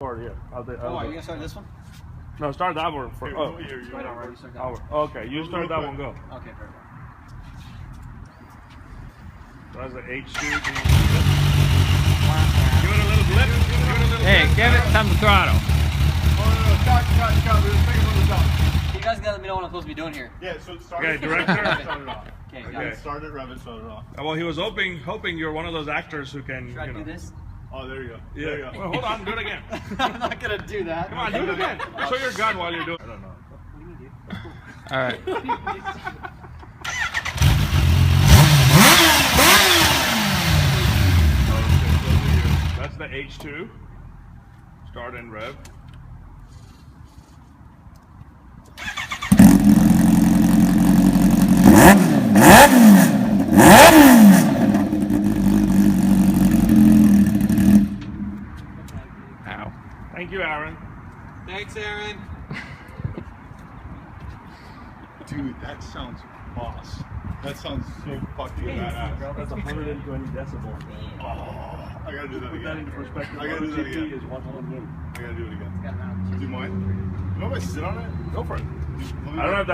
Yeah. Oh, are you gonna start this one? No, start that one first. Oh, okay. You start that one. Go. Okay, perfect. So that's the H2. Give it a little blip. Hey, give it some throttle. You guys gotta let me know what I'm supposed to be doing here. Yeah, so start Okay, it. director. Start it off. Okay, Okay, got it. start it, rev it, start it off. Well, he was hoping you're one of those actors who can. Should I do this? Oh, there you go. Yeah. There you go. Well, hold on. Do it again. I'm not gonna do that. Come on, do it again. Show your gun while you're doing. I don't know. All right. That's the H2. Start and rev. Ow. Thank you, Aaron. Thanks, Aaron. Dude, that sounds boss. That sounds so fucking badass. That's 120 decibels. Oh, I gotta do that Put that again. into perspective. I gotta do that again. Is 120. I gotta do it again. Do you mind? You know if I sit on it? Go for it. Let me I don't know if that